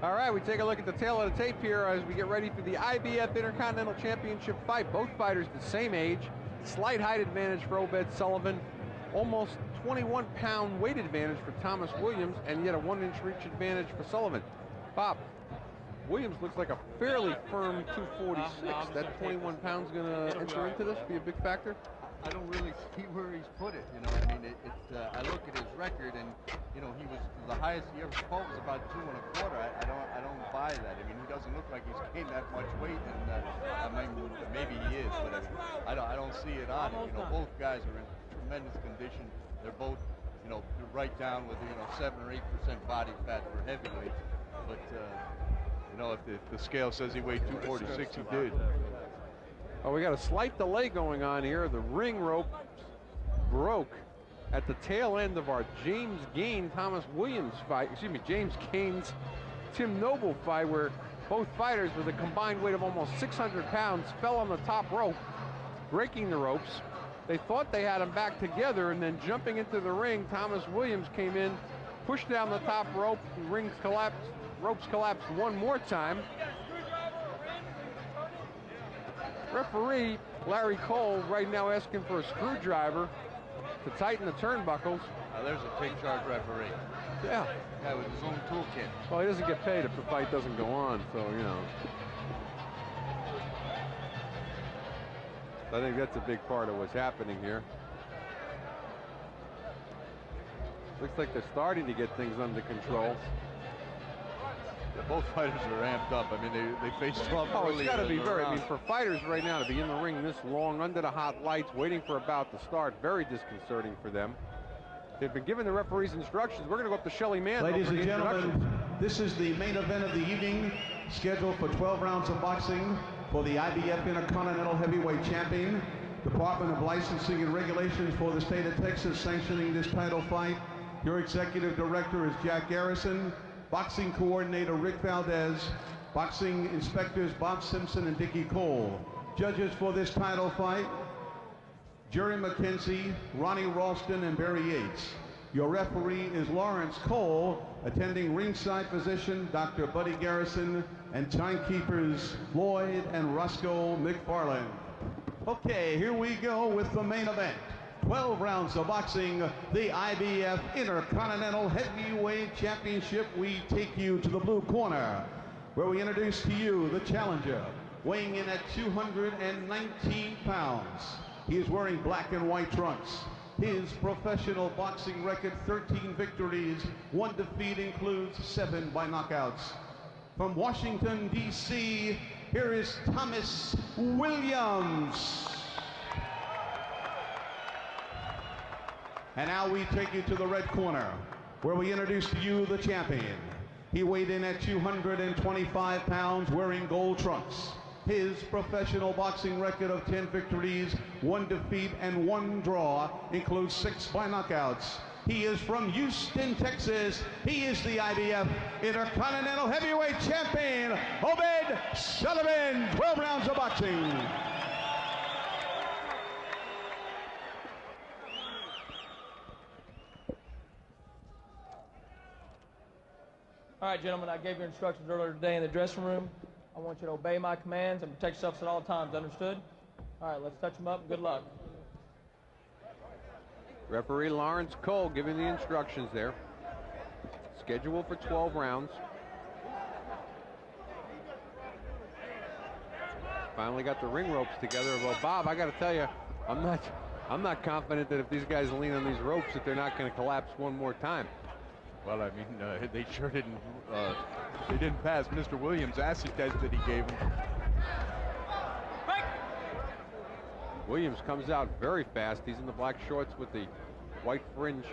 All right, we take a look at the tail of the tape here as we get ready for the IBF Intercontinental Championship fight. Both fighters the same age, slight height advantage for Obed Sullivan, almost 21-pound weight advantage for Thomas Williams, and yet a 1-inch reach advantage for Sullivan. Bob, Williams looks like a fairly firm 246. That 21 pounds going to enter into this, be a big factor? I don't really see where he's put it. You know, I mean, I look at his record, and you know, he was the highest he ever fought was about 2 1/4. I don't buy that. I mean, he doesn't look like he's gained that much weight, and I mean, maybe he is, but I don't see it on him. You know, both guys are in tremendous condition. They're both, you know, right down with 7 or 8% body fat for heavyweights. But you know, if the scale says he weighed 246, he did. Oh, we got a slight delay going on here. The ring rope broke at the tail end of our James Gaines Thomas Williams fight. Excuse me, James Gaines Tim Noble fight, where both fighters with a combined weight of almost 600 pounds fell on the top rope, breaking the ropes. They thought they had them back together, and then jumping into the ring, Thomas Williams came in, pushed down the top rope, and ropes collapsed one more time. Referee Larry Cole right now asking for a screwdriver to tighten the turnbuckles. There's a take charge referee. Yeah. Guy with his own toolkit. Well, he doesn't get paid if the fight doesn't go on, so, you know. I think that's a big part of what's happening here. Looks like they're starting to get things under control. Yeah, both fighters are amped up. I mean, they faced off early. Oh, it's got to be very, I mean, for fighters right now to be in the ring this long, under the hot lights, waiting for a bout to start, very disconcerting for them. They've been given the referee's instructions. We're going to go up to Shelly Mann. Ladies and gentlemen, this is the main event of the evening, scheduled for 12 rounds of boxing for the IBF Intercontinental Heavyweight Champion. Department of Licensing and Regulations for the state of Texas sanctioning this title fight. Your executive director is Jack Garrison. Boxing coordinator Rick Valdez. Boxing inspectors Bob Simpson and Dickie Cole. Judges for this title fight, Jerry McKenzie, Ronnie Ralston, and Barry Yates. Your referee is Lawrence Cole. Attending ringside physician Dr. Buddy Garrison, and timekeepers Lloyd and Roscoe McFarland. Okay, here we go with the main event. 12 rounds of boxing, the IBF Intercontinental Heavyweight Championship. We take you to the blue corner, where we introduce to you the challenger, weighing in at 219 pounds. He is wearing black and white trunks. His professional boxing record, 13 victories, 1 defeat, includes 7 by knockouts. From Washington, D.C., here is Thomas Williams. And now we take you to the red corner, where we introduce to you the champion. He weighed in at 225 pounds, wearing gold trunks. His professional boxing record of 10 victories, 1 defeat, and 1 draw includes 6 by knockouts. He is from Houston, Texas. He is the IBF Intercontinental Heavyweight Champion, Obed Sullivan. 12 rounds of boxing. All right, gentlemen, I gave you instructions earlier today in the dressing room. I want you to obey my commands and protect yourselves at all times, understood? All right, let's touch them up and good luck. Referee Lawrence Cole giving the instructions there. Schedule for 12 rounds. Finally got the ring ropes together. Well, Bob, I got to tell you, I'm not confident that if these guys lean on these ropes that they're not going to collapse one more time. Well, I mean, they sure didn't. They didn't pass Mr. Williams' acid test that he gave him. Williams comes out very fast. He's in the black shorts with the white fringe.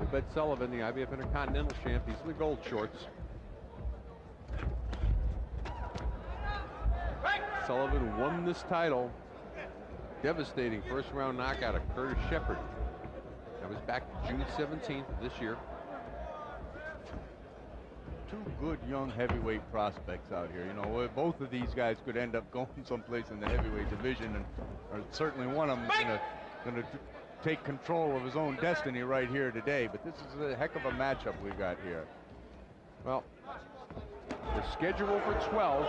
Obed Sullivan, the IBF Intercontinental champ, he's in the gold shorts. Sullivan won this title. Devastating first round knockout of Curtis Shepard. That was back June 17th of this year. 2 good young heavyweight prospects out here. You know, both of these guys could end up going someplace in the heavyweight division, and or certainly one of them is going to take control of his own destiny right here today. But this is a heck of a matchup we got here. Well, we're scheduled for 12.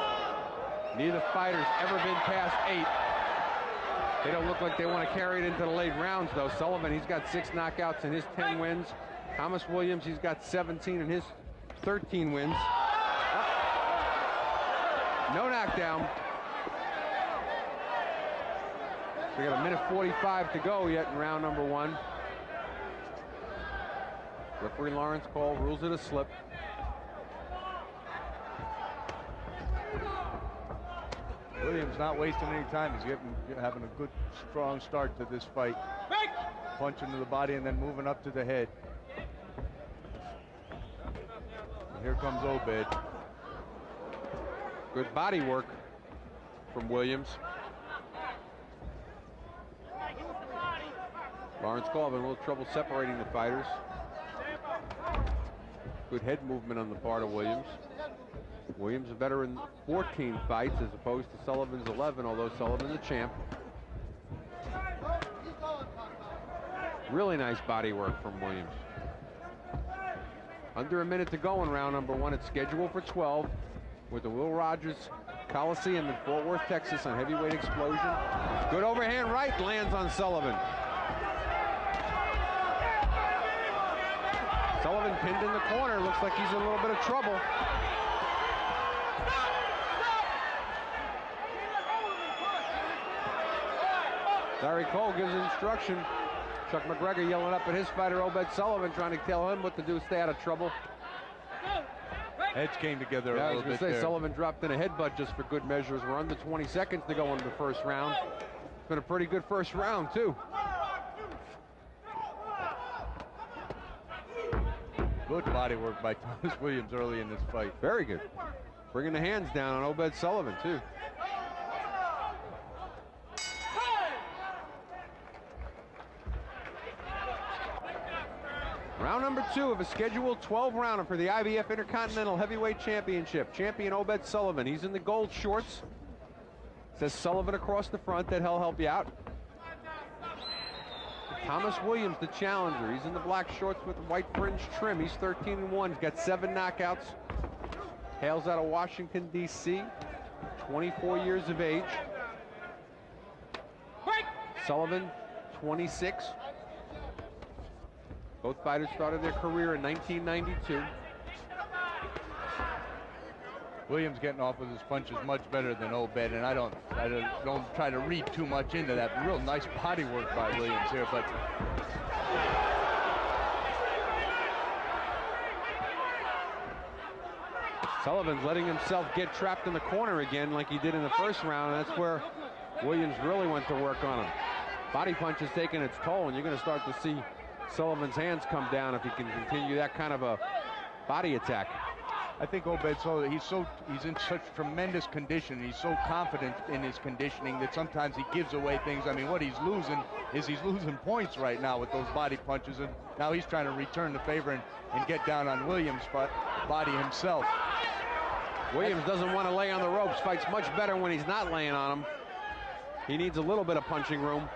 Neither fighter's ever been past 8. They don't look like they want to carry it into the late rounds, though. Sullivan, he's got 6 knockouts in his 10 wins. Thomas Williams, he's got 17 in his 13 wins. No knockdown. We got 1:45 to go yet in round number 1. Referee Lawrence Cole rules it a slip. Williams not wasting any time. He's having a good, strong start to this fight. Punching to the body and then moving up to the head. And here comes Obed. Good body work from Williams. Lawrence Cole having a little trouble separating the fighters. Good head movement on the part of Williams. Williams a veteran 14 fights as opposed to Sullivan's 11, although Sullivan's a champ. Really nice body work from Williams. Under a minute to go in round number 1. It's scheduled for 12 with the Will Rogers Coliseum in Fort Worth, Texas on Heavyweight Explosion. Good overhand right, lands on Sullivan. Sullivan pinned in the corner. Looks like he's in a little bit of trouble. Larry Cole gives instruction. Chuck McGregor yelling up at his fighter, Obed Sullivan, trying to tell him what to do, stay out of trouble. Heads came together a little bit there. I was going to say, Sullivan dropped in a headbutt just for good measures. We're under 20 seconds to go into the first round. It's been a pretty good first round, too. Good body work by Thomas Williams early in this fight. Very good. Bringing the hands down on Obed Sullivan, too. Round number 2 of a scheduled 12-rounder for the IBF Intercontinental Heavyweight Championship. Champion Obed Sullivan. He's in the gold shorts. Says Sullivan across the front that he'll help you out. Thomas Williams, the challenger. He's in the black shorts with the white fringe trim. He's 13-1. He's got 7 knockouts. Hails out of Washington, D.C. 24 years of age. Sullivan, 26. Both fighters started their career in 1992. Williams getting off with his punches much better than Obed, and I don't try to read too much into that. Real nice body work by Williams here, but Sullivan's letting himself get trapped in the corner again like he did in the first round, and that's where Williams really went to work on him. Body punch is taking its toll, and you're going to start to see Sullivan's hands come down if he can continue that kind of a body attack. I think Obed Sullivan, he's in such tremendous condition. He's so confident in his conditioning that sometimes he gives away things. I mean, what he's losing is he's losing points right now with those body punches, and now he's trying to return the favor and get down on Williams' body himself. Williams doesn't want to lay on the ropes. Fights much better when he's not laying on them. He needs a little bit of punching room.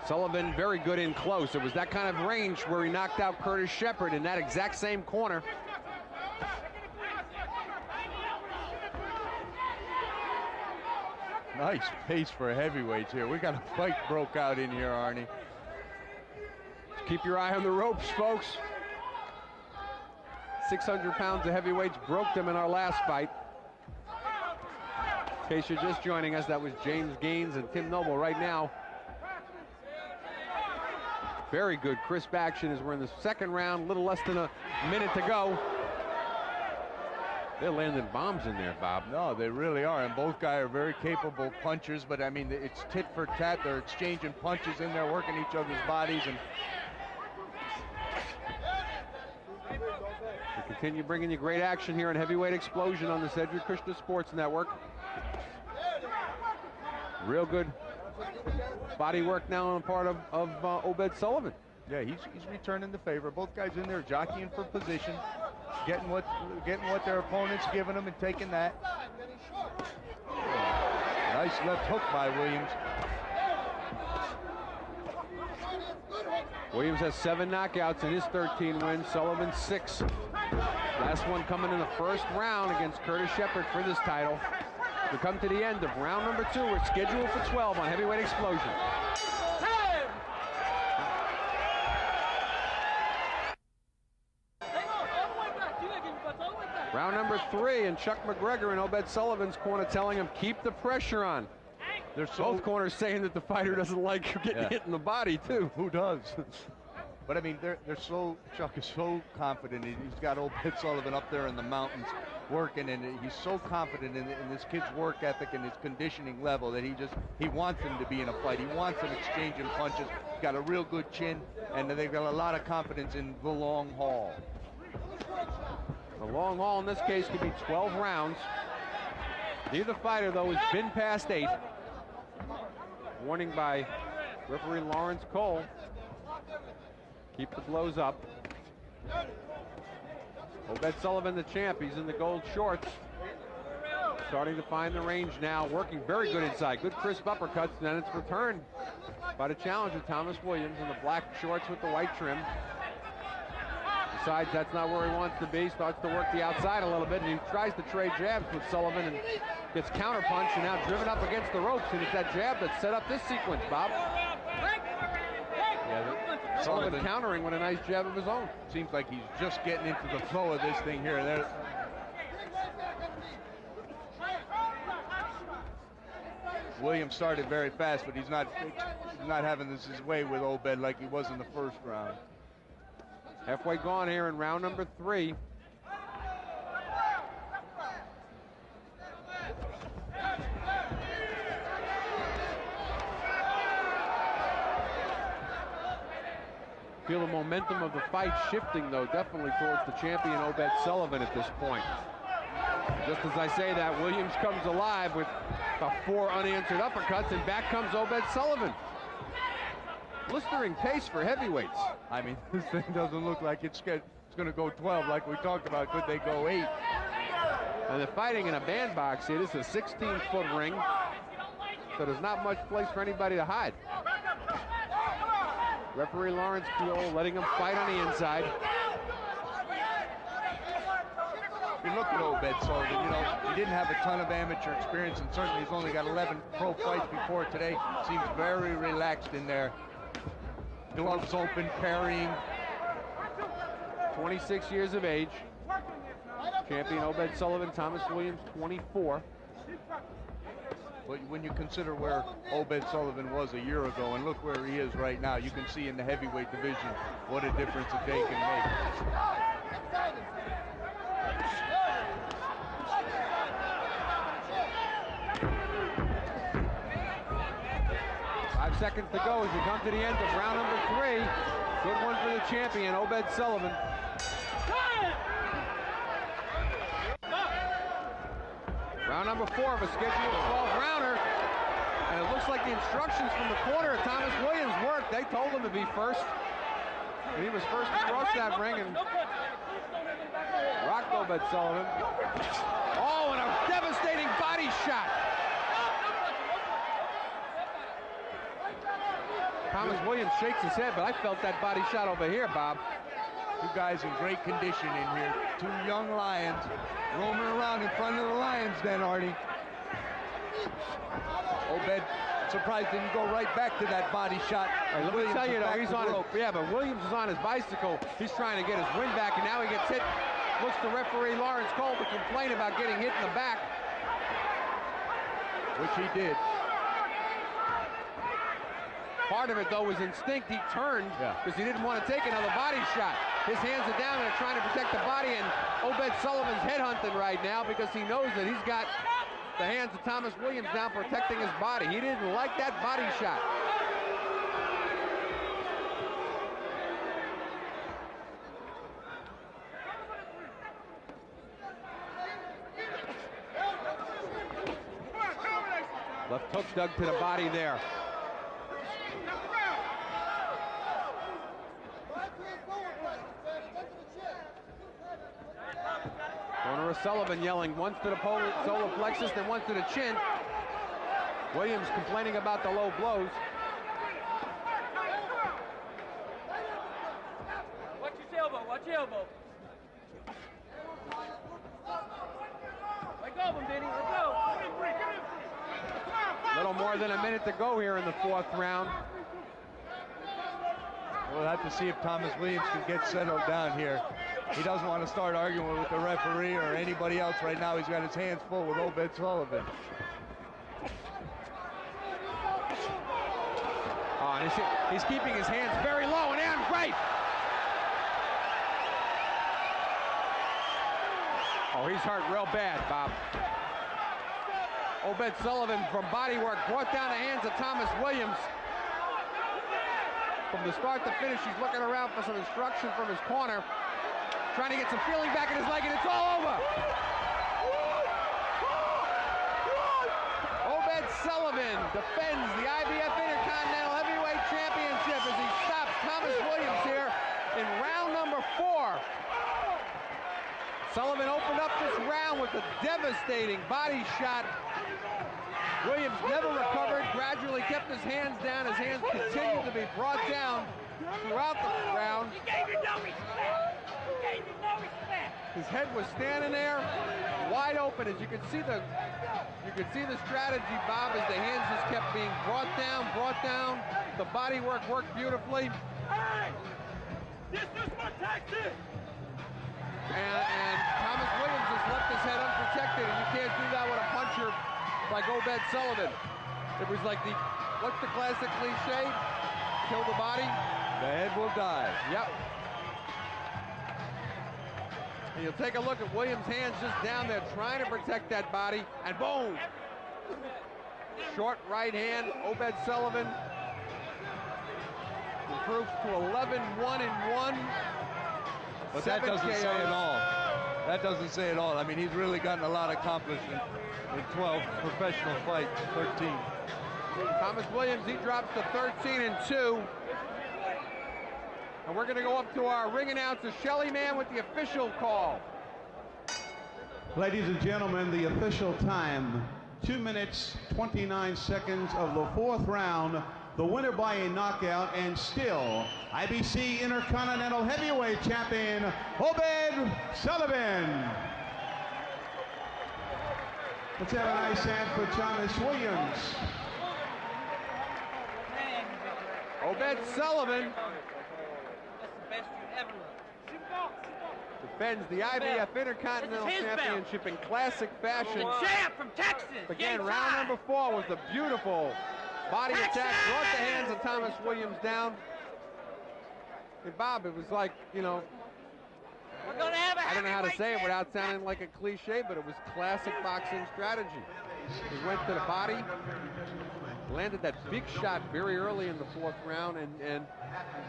Sullivan very good in close. It was that kind of range where he knocked out Curtis Shepard in that exact same corner. Nice pace for heavyweights here. We got a fight broke out in here, Arnie. Keep your eye on the ropes, folks. 600 pounds of heavyweights broke them in our last fight. In case you're just joining us, that was James Gaines and Tim Noble right now. Very good crisp action as we're in the second round, a little less than a minute to go. They're landing bombs in there, Bob. No, they really are, and both guys are very capable punchers, but I mean, it's tit for tat. They're exchanging punches in there, working each other's bodies, and we continue bringing you great action here in Heavyweight Explosion on the Cedric Krishna Sports Network. Real good body work now on part of Obed Sullivan. yeah, he's returning the favor. Both guys in there jockeying for position, getting what their opponent's giving them and taking that. Nice left hook by Williams. Williams has 7 knockouts in his 13 wins. Sullivan 6. Last one coming in the first round against Curtis Shepard for this title. We come to the end of round number 2. We're scheduled for 12 on Heavyweight Explosion. Round number 3, and Chuck McGregor in Obed Sullivan's corner telling him, keep the pressure on. They're Both corners saying that the fighter doesn't like getting hit in the body, too. Who does? But I mean, Chuck is so confident. He's got Obed Sullivan up there in the mountains working, and he's so confident in this kid's work ethic and his conditioning level that he wants him to be in a fight. He wants him exchanging punches. He's got a real good chin, and they've got a lot of confidence in the long haul. The long haul in this case could be 12 rounds. Neither fighter, though, has been past 8. Warning by referee Lawrence Cole. Keep the blows up. Obed Sullivan, the champ, he's in the gold shorts. Starting to find the range now, working very good inside. Good crisp uppercuts, and then it's returned by the challenger, Thomas Williams, in the black shorts with the white trim. Decides that's not where he wants to be, starts to work the outside a little bit, and he tries to trade jabs with Sullivan and gets counterpunched and now driven up against the ropes, and it's that jab that set up this sequence, Bob. Yeah, Sullivan countering with a nice jab of his own. Seems like he's just getting into the flow of this thing here. Williams started very fast, but he's not having this his way with Obed like he was in the first round. Halfway gone here in round number 3. Feel the momentum of the fight shifting, though, definitely towards the champion, Obed Sullivan, at this point. Just as I say that, Williams comes alive with about 4 unanswered uppercuts, and back comes Obed Sullivan. Blistering pace for heavyweights. I mean, this thing doesn't look like it's going to go 12 like we talked about. Could they go 8? And they're fighting in a bandbox here. This is a 16-foot ring, so there's not much place for anybody to hide. Referee Lawrence Kuhl letting him fight on the inside. You look at Obed Sullivan, you know, he didn't have a ton of amateur experience, and certainly he's only got 11 pro fights before today. Seems very relaxed in there. Gloves open, parrying. 26 years of age. Champion Obed Sullivan, Thomas Williams, 24. But when you consider where Obed Sullivan was a year ago and look where he is right now, you can see in the heavyweight division what a difference a day can make. 5 seconds to go as we come to the end of round number 3. Good one for the champion, Obed Sullivan. Round number 4 of a scheduled 12-rounder. And it looks like the instructions from the corner of Thomas Williams worked. They told him to be first. And he was first across that ring and rocked Obed Sullivan. Oh, and a devastating body shot. Thomas Williams shakes his head, but I felt that body shot over here, Bob. Two guys in great condition in here. 2 young lions roaming around in front of the Lions den, Artie. Obed, surprised didn't go right back to that body shot. Right, let me tell you, though, he's on his, but Williams is on his bicycle. He's trying to get his wind back, and now he gets hit. Looks to referee Lawrence Cole to complain about getting hit in the back. Which he did. Part of it, though, was instinct. He turned because he didn't want to take another body shot. His hands are down and they're trying to protect the body, and Obed Sullivan's headhunting right now because he knows that he's got the hands of Thomas Williams down protecting his body. He didn't like that body shot. Left hook dug to the body there. Corner of Sullivan yelling once to the solar plexus, then once to the chin. Williams complaining about the low blows. Watch your elbow, watch your elbow. Let go of him, Benny, let go. Little more than a minute to go here in the 4th round. We'll have to see if Thomas Williams can get settled down here. He doesn't want to start arguing with the referee or anybody else right now. He's got his hands full with Obed Sullivan. Oh, and he's keeping his hands very low and aimed great. Oh, he's hurt real bad, Bob. Obed Sullivan from body work brought down the hands of Thomas Williams. From the start to finish, he's looking around for some instruction from his corner. Trying to get some feeling back in his leg, and it's all over. Obed Sullivan defends the IBF Intercontinental Heavyweight Championship as he stops Thomas Williams here in round number 4. Sullivan opened up this round with a devastating body shot. Williams never recovered, gradually kept his hands down. His hands continued to be brought down throughout the round. He gave you no respect. He gave you no respect. His head was standing there, wide open. As you could see the strategy, Bob, as the hands just kept being brought down. The body work worked beautifully. Hey, this is my Texas. And Thomas Williams just left his head unprotected, and you can't do that with a puncher like Obed Sullivan. It was like what's the classic cliche? Kill the body. The head will die. Yep. And you'll take a look at Williams' hands just down there trying to protect that body, and boom! Short right hand, Obed Sullivan. improves to 11-1-1. But that 7 doesn't say it KOs. all. That doesn't say it all. I mean, he's really gotten a lot accomplished in 12 professional fights, 13. Thomas Williams, he drops to 13-2. And we're going to go up to our ring announcer, Shelly Man, with the official call. Ladies and gentlemen, the official time, 2 minutes, 29 seconds of the 4th round. The winner by a knockout and still IBC Intercontinental Heavyweight Champion, Obed Sullivan. Let's have a nice hand for Thomas Williams. Obed Sullivan That's the best you ever looked. defends the IBF Intercontinental This is his belt. Championship in classic fashion. Champ from Texas. Again, King round Side. number 4 was a beautiful body attack, brought the Texas! hands of Thomas Williams down. Hey, Bob, it was like, you know, We're gonna have a I don't know how to heavyweight say it without champ. sounding like a cliche, but it was classic boxing strategy. He went to the body, landed that big shot very early in the 4th round, and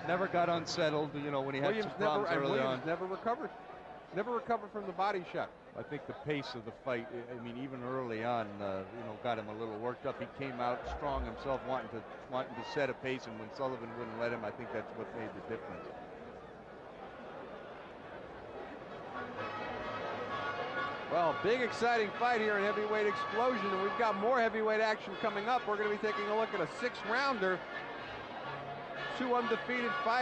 Never got unsettled, you know, when he had Williams some problems early on. never recovered. Never recovered from the body shot. I think the pace of the fight, I mean, even early on, you know, got him a little worked up. He came out strong himself, wanting to set a pace, and when Sullivan wouldn't let him, I think that's what made the difference. Well, big exciting fight here in Heavyweight Explosion, and we've got more heavyweight action coming up. We're going to be taking a look at a 6-rounder. 2 undefeated fighters.